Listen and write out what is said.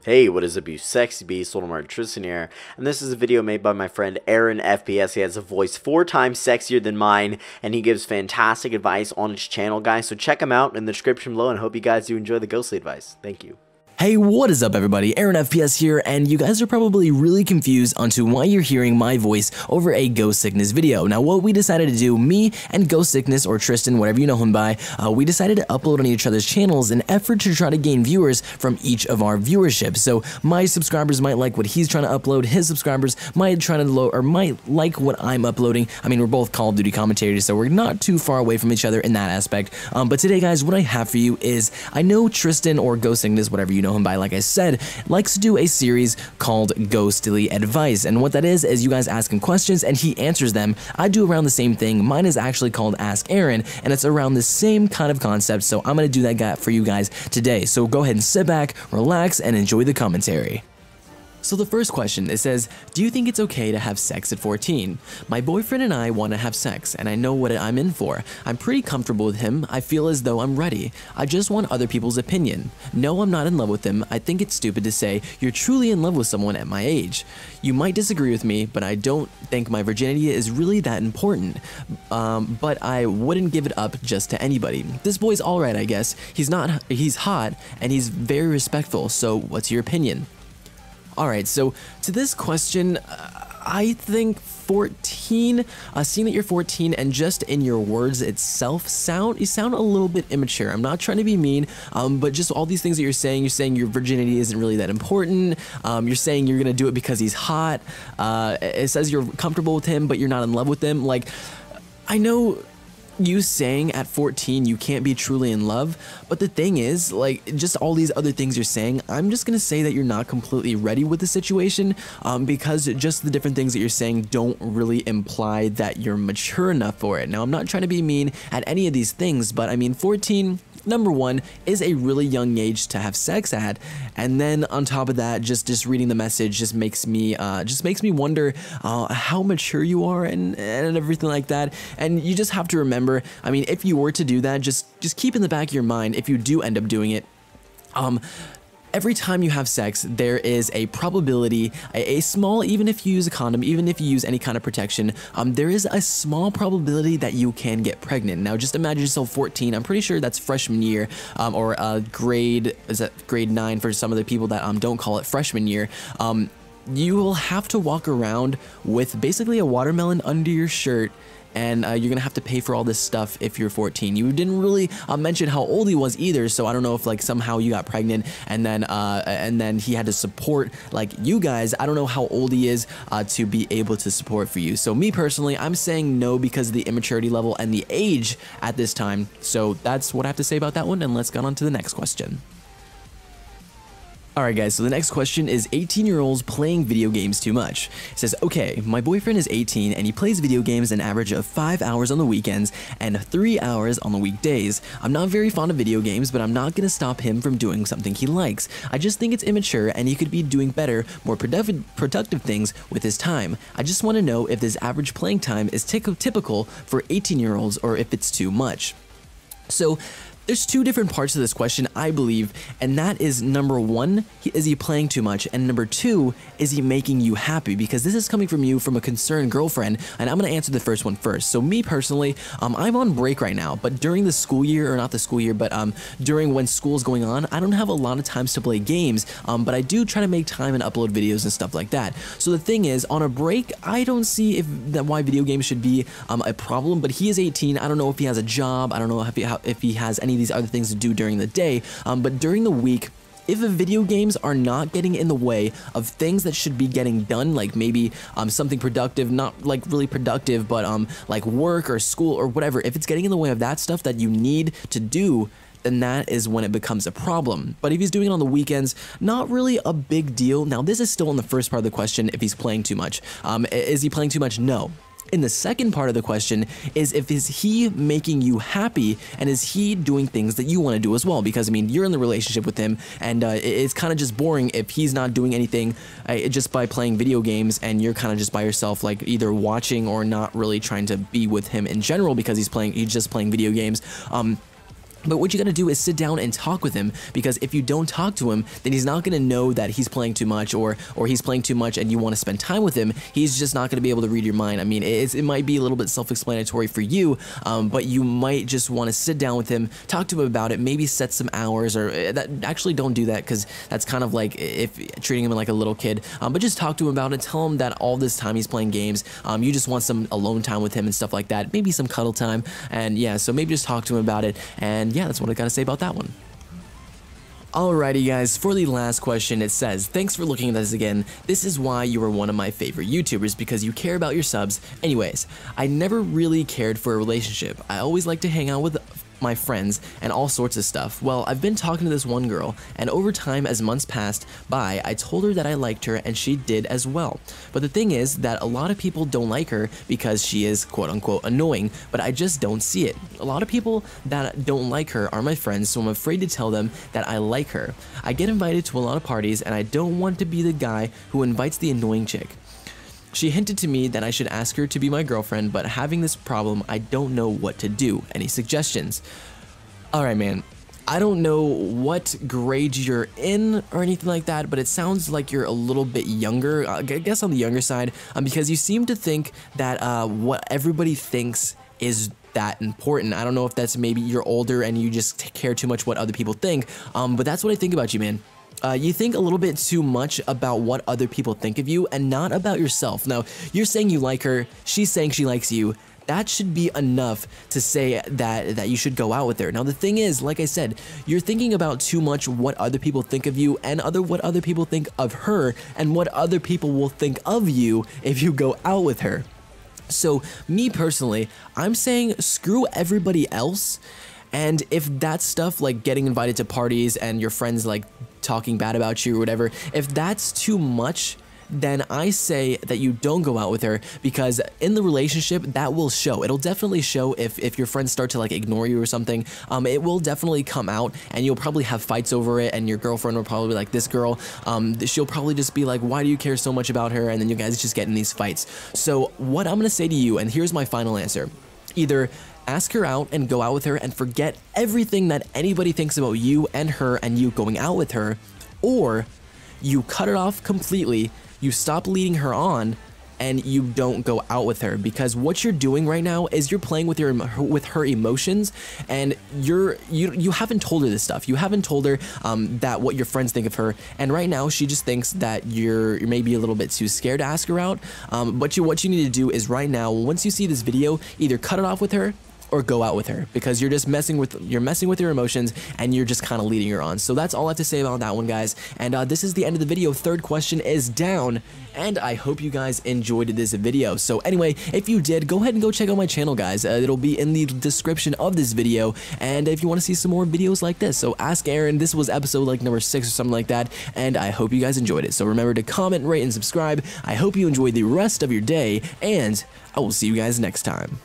Hey, what is up, you sexy beast? Solanum-Heart Tristam here, and this is a video made by my friend AaronFPS. He has a voice 4 times sexier than mine, and he gives fantastic advice on his channel, guys. So check him out in the description below, and I hope you guys do enjoy the ghostly advice. Thank you. Hey, what is up everybody? AaronFPS here, and you guys are probably really confused onto why you're hearing my voice over a GhostSickness video. Now, what we decided to do, me and GhostSickness, or Tristam, whatever you know him by, we decided to upload on each other's channels in an effort to try to gain viewers from each of our viewership. So my subscribers might like what he's trying to upload, his subscribers might like what I'm uploading. I mean, we're both Call of Duty commentators, so we're not too far away from each other in that aspect. But today, guys, what I have for you is, I know Tristam or GhostSickness, whatever you know him by, like I said, likes to do a series called Ghostly Advice, and what that is you guys ask him questions and he answers them. I do around the same thing. Mine is actually called Ask Aaron, and it's around the same kind of concept, so I'm gonna do that for you guys today. So go ahead and sit back, relax, and enjoy the commentary. So the first question, it says, do you think it's okay to have sex at 14? My boyfriend and I want to have sex, and I know what I'm in for. I'm pretty comfortable with him. I feel as though I'm ready. I just want other people's opinion. No, I'm not in love with him. I think it's stupid to say you're truly in love with someone at my age. You might disagree with me, but I don't think my virginity is really that important. But I wouldn't give it up just to anybody. This boy's alright, I guess. He's hot, and he's very respectful, so what's your opinion? Alright, so to this question, I think 14, seeing that you're 14 and just in your words itself, you sound a little bit immature. I'm not trying to be mean, but just all these things that you're saying your virginity isn't really that important. You're saying you're gonna do it because he's hot. It says you're comfortable with him, but you're not in love with him. Like, I know you saying at 14 you can't be truly in love, but the thing is, like, just all these other things you're saying, I'm just gonna say that you're not completely ready with the situation, because just the different things that you're saying don't really imply that you're mature enough for it. Now, I'm not trying to be mean at any of these things, but I mean, 14, number one, is a really young age to have sex at, and then on top of that, just reading the message just makes me wonder how mature you are and everything like that. And you just have to remember, I mean, if you were to do that, just keep in the back of your mind, if you do end up doing it, every time you have sex, there is a probability, a small, even if you use a condom, even if you use any kind of protection, there is a small probability that you can get pregnant. Now, just imagine yourself 14. I'm pretty sure that's freshman year, or grade 9 for some of the people that don't call it freshman year. You will have to walk around with basically a watermelon under your shirt, and you're gonna have to pay for all this stuff if you're 14. You didn't really mention how old he was either, so I don't know if, like, somehow you got pregnant and then he had to support, like, you guys. I don't know how old he is to be able to support for you. So me personally, I'm saying no because of the immaturity level and the age at this time. So that's what I have to say about that one, and let's get on to the next question. Alright guys, so the next question is 18-year-olds playing video games too much. It says, okay, my boyfriend is 18 and he plays video games an average of 5 hours on the weekends and 3 hours on the weekdays. I'm not very fond of video games, but I'm not going to stop him from doing something he likes. I just think it's immature and he could be doing better, more productive things with his time. I just want to know if this average playing time is typical for 18-year-olds or if it's too much. So, there's two different parts of this question, I believe, and that is, number one, is he playing too much, and number two, is he making you happy? Because this is coming from you from a concerned girlfriend, and I'm going to answer the first one first. So me personally, I'm on break right now, but during the school year, or not the school year, but during when school's going on, I don't have a lot of times to play games, but I do try to make time and upload videos and stuff like that. So the thing is, on a break, I don't see why video games should be a problem, but he is 18, I don't know if he has a job, I don't know if he has any these other things to do during the day, but during the week, if the video games are not getting in the way of things that should be getting done, like maybe something productive, not like really productive, but like work or school or whatever, if it's getting in the way of that stuff that you need to do, then that is when it becomes a problem. But if he's doing it on the weekends, not really a big deal. Now, this is still in the first part of the question, if he's playing too much. Is he playing too much? No. In the second part of the question is, is he making you happy, and is he doing things that you want to do as well? Because, I mean, you're in the relationship with him, and it's kind of just boring if he's not doing anything just by playing video games, and you're kind of just by yourself, like either watching or not really trying to be with him in general because he's just playing video games. But what you gotta do is sit down and talk with him, because if you don't talk to him, then he's not gonna know that he's playing too much, or he's playing too much and you want to spend time with him. He's just not gonna be able to read your mind. I mean, it might be a little bit self-explanatory for you, but you might just want to sit down with him, talk to him about it, maybe set some hours, or actually don't do that, because that's kind of like if treating him like a little kid. But just talk to him about it, tell him that all this time he's playing games, you just want some alone time with him and stuff like that, maybe some cuddle time, and yeah, so maybe just talk to him about it, and yeah, that's what I gotta say about that one. Alrighty guys, for the last question it says, thanks for looking at this again. This is why you are one of my favorite YouTubers, because you care about your subs. Anyways, I never really cared for a relationship. I always like to hang out with my friends and all sorts of stuff. Well, I've been talking to this one girl, and over time as months passed by, I told her that I liked her and she did as well. But the thing is that a lot of people don't like her because she is quote unquote annoying, but I just don't see it. A lot of people that don't like her are my friends, so I'm afraid to tell them that I like her. I get invited to a lot of parties and I don't want to be the guy who invites the annoying chick. She hinted to me that I should ask her to be my girlfriend, but having this problem, I don't know what to do. Any suggestions? Alright man, I don't know what grade you're in or anything like that, but it sounds like you're a little bit younger, I guess on the younger side, because you seem to think that what everybody thinks is that important. I don't know if that's maybe you're older and you just care too much what other people think, but that's what I think about you, man. You think a little bit too much about what other people think of you and not about yourself. Now, you're saying you like her, she's saying she likes you. That should be enough to say that you should go out with her. Now, the thing is, like I said, you're thinking about too much what other people think of you and what other people think of her and what other people will think of you if you go out with her. So, me personally, I'm saying screw everybody else. And if that stuff like getting invited to parties and your friends like talking bad about you or whatever, if that's too much, then I say that you don't go out with her, because in the relationship that will show. It'll definitely show if your friends start to like ignore you or something. It will definitely come out and you'll probably have fights over it, and your girlfriend will probably be like, this girl, she'll probably just be like, why do you care so much about her? And then you guys just get in these fights. So what I'm gonna say to you, and here's my final answer, either ask her out and go out with her and forget everything that anybody thinks about you and her and you going out with her, or you cut it off completely, you stop leading her on, and you don't go out with her, because what you're doing right now is you're playing with her emotions, and you haven't told her this stuff. You haven't told her that what your friends think of her, and right now she just thinks that you're maybe a little bit too scared to ask her out. But what you need to do is right now, once you see this video, either cut it off with her or go out with her, because you're just messing with your emotions and you're just kind of leading her on. So that's all I have to say about that one, guys, and this is the end of the video. Third question is down, and I hope you guys enjoyed this video. So anyway, if you did, go ahead and go check out my channel, guys. It'll be in the description of this video, and if you want to see some more videos like this, so Ask Aaron. This was episode like number 6 or something like that, and I hope you guys enjoyed it. So remember to comment, rate, and subscribe. I hope you enjoyed the rest of your day, and I will see you guys next time.